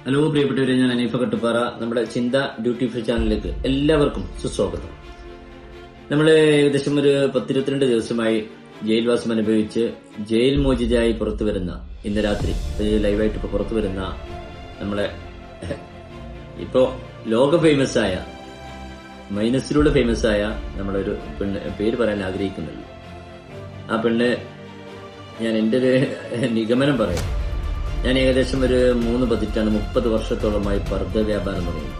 Hello പ്രിയപ്പെട്ടവരെ, ഞാൻ അനീഫ കട്ടുപ്പാറ. നമ്മുടെ ചിന്ത ഡ്യൂട്ടി ഫ്രീ ചാനലിലേക്ക് എല്ലാവർക്കും സുസ്വാഗതം. നമ്മൾ ഏകദേശം ഒരു 10-22 ദിവസമായി ജയിൽവാസം അനുഭവിച്ച് ജയിൽ മോചിതയായി പുറത്തു വരുന്ന, ഇന്ന് രാത്രി ലൈവായിട്ട് ഇപ്പൊ പുറത്തു വരുന്ന നമ്മളെ ഇപ്പോ ലോക ഫേമസ് ആയ, മൈനസിലൂടെ ഫേമസ് ആയ നമ്മളൊരു പെണ്ണ്, പേര് പറയാൻ ആഗ്രഹിക്കുന്നില്ല. ആ പെണ്ണ്, ഞാൻ എൻ്റെ ഒരു നിഗമനം പറയാം. ഞാൻ ഏകദേശം ഒരു 3 പതിറ്റാണ്ട് 30 വർഷത്തോളമായി പർദ്ദ വ്യാപാരം തുടങ്ങി.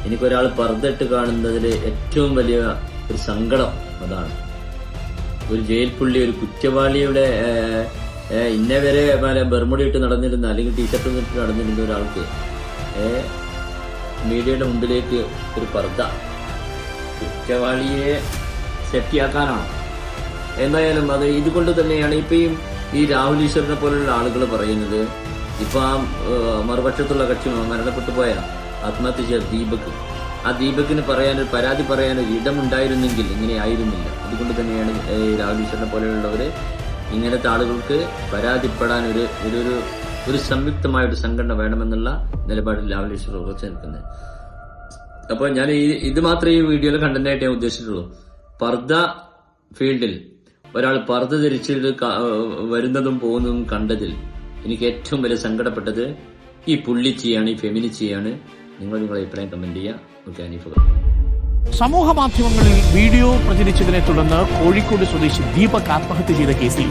എനിക്കൊരാൾ പർദ്ദ ഇട്ട് കാണുന്നതിൽ ഏറ്റവും വലിയ ഒരു സങ്കടം അതാണ്. ഒരു ജയിൽ പുള്ളി, ഒരു കുറ്റവാളിയുടെ ഇന്നവരെ ബർമുടി ഇട്ട് നടന്നിരുന്ന, അല്ലെങ്കിൽ ടീഷർട്ട് ഇട്ട് നടന്നിരുന്ന ഒരാൾക്ക് മീഡിയയുടെ മുമ്പിലേക്ക് ഒരു പർദ്ദ, കുറ്റവാളിയെ സെറ്റിയാക്കാനാണ്. എന്തായാലും അത് ഇതുകൊണ്ട് തന്നെയാണ് ഇപ്പം ഈ രാഹുൽ ഈശ്വറിനെ പോലുള്ള ആളുകൾ പറയുന്നത്. ഇപ്പൊ ആ മറുപക്ഷത്തുള്ള കക്ഷി മരണപ്പെട്ടു പോയ, ആത്മഹത്യ ചെയ്ത ദീപക്, ആ ദീപകിന് പരാതി പറയാനൊരു ഇടമുണ്ടായിരുന്നെങ്കിൽ ഇങ്ങനെ ആയിരുന്നില്ല. അതുകൊണ്ട് തന്നെയാണ് രാഹുൽ ഈശ്വറിനെ പോലെയുള്ളവര് ഇങ്ങനത്തെ ആളുകൾക്ക് പരാതിപ്പെടാൻ ഒരു സംയുക്തമായൊരു സംഘടന വേണമെന്നുള്ള നിലപാടിൽ രാഹുൽ ഈശ്വർ ഉറച്ചു നിൽക്കുന്നത്. അപ്പൊ ഞാൻ ഇത് മാത്രമേ ഈ വീഡിയോയിൽ കണ്ടന്റായിട്ട് ഞാൻ ഉദ്ദേശിച്ചിട്ടുള്ളൂ. പർദ്ദ ഫീൽഡിൽ ഒരാൾ പർദ്ദ ധരിച്ചിട്ട് വരുന്നതും പോകുന്നതും കണ്ടതിൽ എനിക്ക് ഏറ്റവും വലിയ സങ്കടപ്പെട്ടത് ഈ പുള്ളിച്ചിയാണ്, ഈ ഫെമിനിച്ചിയാണ്. നിങ്ങളെ അഭിപ്രായം കമന്റ് ചെയ്യുക. ഓക്കെ, അനീഫ. സമൂഹ മാധ്യമങ്ങളിൽ വീഡിയോ പ്രചരിച്ചതിനെ തുടർന്ന് കോഴിക്കോട് സ്വദേശി ദീപക് ആത്മഹത്യ ചെയ്ത കേസിൽ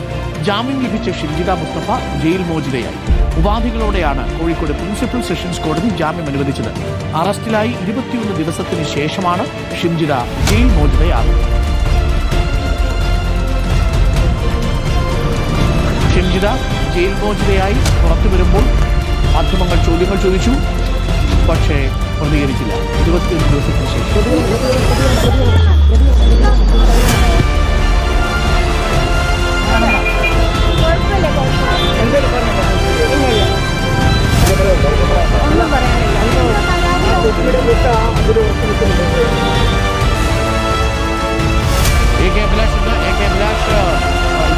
ജാമ്യം ലഭിച്ച ഷിംജിത മുസ്തഫ ജയിൽ മോചിതയായി. ഉപാധികളോടെയാണ് കോഴിക്കോട് പ്രിൻസിപ്പൽ സെഷൻസ് കോടതി ജാമ്യം അനുവദിച്ചത്. അറസ്റ്റിലായി 21 ദിവസത്തിന് ശേഷമാണ് ഷിംജിത ജയിൽ മോചിതയാകുന്നത്. ഷിംജിത ജയിൽ മോചിതയായി പുറത്തു വരുമ്പോൾ മാധ്യമങ്ങൾ ചോദ്യങ്ങൾ ചോദിച്ചു, പക്ഷേ പ്രതികരിച്ചില്ല. 21 ദിവസത്തിന് ശേഷം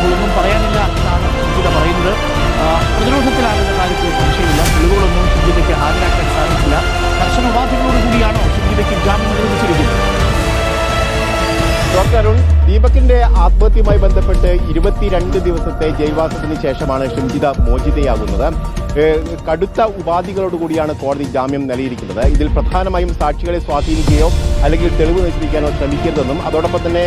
ഇപ്പോഴൊന്നും പറയാനില്ല എന്നാണ് ഷിംജിത പറയുന്നത്. പ്രതിരോധത്തിലാകുന്ന കാര്യത്തിൽ സംശയമില്ല. തെളിവുകളൊന്നും ഷിംജിതയ്ക്ക് ഹാജരാക്കാൻ സാധിച്ചില്ല. കർശന ഉപാധികളോടുകൂടിയാണോ ഷിംജിതയ്ക്ക് ജാമ്യം അനുവദിച്ചിരിക്കുന്നത്? ഡോക്ടർ അരുൺ, ദീപകിന്റെ ആത്മഹത്യയുമായി ബന്ധപ്പെട്ട് 22 ദിവസത്തെ ജയിൽവാസത്തിന് ശേഷമാണ് ഷിംജിത മോചിതയാകുന്നത്. കടുത്ത ഉപാധികളോടുകൂടിയാണ് കോടതി ജാമ്യം നൽകിയിരിക്കുന്നത്. ഇതിൽ പ്രധാനമായും സാക്ഷികളെ സ്വാധീനിക്കുകയോ അല്ലെങ്കിൽ തെളിവ് നശിപ്പിക്കാനോ ശ്രമിക്കരുതെന്നും അതോടൊപ്പം തന്നെ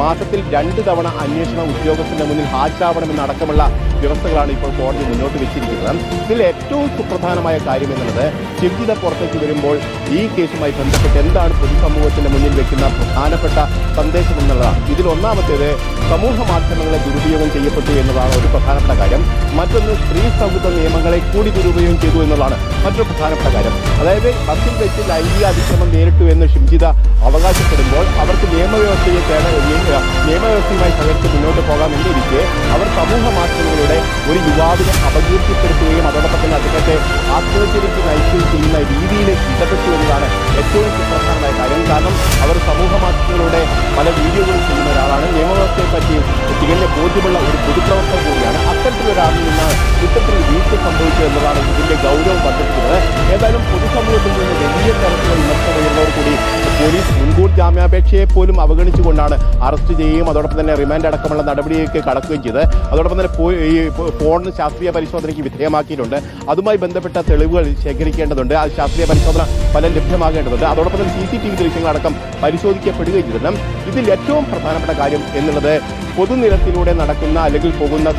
മാസത്തിൽ 2 തവണ അന്വേഷണ ഉദ്യോഗസ്ഥന്റെ മുന്നിൽ ഹാജരാവണമെന്നടക്കമുള്ള വ്യവസ്ഥകളാണ് ഇപ്പോൾ കോടതി മുന്നോട്ട് വെച്ചിരിക്കുന്നത്. ഇതിൽ ഏറ്റവും സുപ്രധാനമായ കാര്യം എന്നുള്ളത്, ഷിംജിത പുറത്തേക്ക് വരുമ്പോൾ ഈ കേസുമായി ബന്ധപ്പെട്ട് എന്താണ് പൊതുസമൂഹത്തിന്റെ മുന്നിൽ വെക്കുന്ന പ്രധാനപ്പെട്ട സന്ദേശം എന്നുള്ളതാണ്. ഇതിൽ ഒന്നാമത്തേത് സമൂഹ മാധ്യമങ്ങളെ ദുരുപയോഗം ചെയ്യപ്പെട്ടു എന്നതാണ് ഒരു പ്രധാനപ്പെട്ട കാര്യം. മറ്റൊന്ന്, സ്ത്രീ സൗഹൃദ നിയമങ്ങളെ കൂടി ദുരുപയോഗം ചെയ്തു എന്നുള്ളതാണ് മറ്റൊരു പ്രധാനപ്പെട്ട കാര്യം. അതായത് ബസ്സിൽ വെച്ച് ലൈംഗിക അതിക്രമം നേരിട്ടു എന്ന് ഷിംജിത അവകാശപ്പെടുമ്പോൾ അവർക്ക് നിയമവ്യവസ്ഥയുമായി സഹകരിച്ച് മുന്നോട്ട് പോകാമെന്നിരിക്കെ അവർ സമൂഹ മാധ്യമങ്ങളുടെ ഒരു യുവാവിനെ അപകീർത്തിപ്പെടുത്തുകയും അതോടൊപ്പം തന്നെ അദ്ദേഹത്തെ ആത്മഹത്യയിലേക്ക് നയിക്കുകയും ചെയ്യുന്ന രീതിയിലേക്ക് ഇടപെട്ടു എന്നതാണ് ഏറ്റവും സുപ്രധാനമായ കാര്യം. കാരണം അവർ സമൂഹ മാധ്യമങ്ങളുടെ പല വീഡിയോകളും ചെയ്യുന്ന ഒരാളാണ്. നിയമവ്യവസ്ഥയെ പറ്റി തികഞ്ഞ ബോധ്യമുള്ള ഒരു പൊതുപ്രവർത്തകർ കൂടിയാണ്. അത്തരത്തിലൊരാളിൽ നിന്നാണ് ഇത്തരത്തിൽ വീഴ്ച സംഭവിച്ചത് എന്നതാണ് ഇതിന്റെ ഗൗരവം വർദ്ധിപ്പിക്കുന്നത്. ഏതായാലും പൊതുസമൂഹത്തിൽ നിന്ന് വലിയ തരത്തിലുള്ള വിമർശനം ഉയർന്നവർ കൂടി പോലീസ് മുൻകൂർ ജാമ്യാപേക്ഷയെ പോലും അവഗണിച്ചുകൊണ്ടാണ് അറസ്റ്റ് ചെയ്യുകയും അതോടൊപ്പം തന്നെ റിമാൻഡ് അടക്കമുള്ള നടപടിയിലേക്ക് കടക്കുകയും ചെയ്ത് അതോടൊപ്പം തന്നെ ഈ ഫോൺ ശാസ്ത്രീയ പരിശോധനയ്ക്ക് വിധേയമാക്കിയിട്ടുണ്ട്. അതുമായി ബന്ധപ്പെട്ട തെളിവുകൾ ശേഖരിക്കേണ്ടതുണ്ട്. ആ ശാസ്ത്രീയ പരിശോധന ഫലം ലഭ്യമാകേണ്ടതുണ്ട്. അതോടൊപ്പം തന്നെ CCTV ദൃശ്യങ്ങളടക്കം പരിശോധിക്കപ്പെടുകയും ചെയ്തിട്ടുണ്ട്. ഇതിൽ ഏറ്റവും പ്രധാനപ്പെട്ട കാര്യം എന്നുള്ളത്, പൊതുനിരത്തിലൂടെ നടക്കുന്ന അല്ലെങ്കിൽ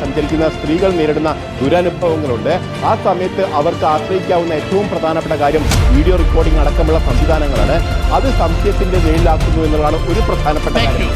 സഞ്ചരിക്കുന്ന സ്ത്രീകൾ നേരിടുന്ന ദുരനുഭവങ്ങളുണ്ട്. ആ സമയത്ത് അവർക്ക് ആശ്രയിക്കാവുന്ന ഏറ്റവും പ്രധാനപ്പെട്ട കാര്യം വീഡിയോ റെക്കോർഡിംഗ് അടക്കമുള്ള സംവിധാനങ്ങളാണ്. അത് സംശയത്തിന്റെ മേലിലാക്കുന്നു എന്നുള്ളതാണ് ഒരു പ്രധാനപ്പെട്ട കാര്യം.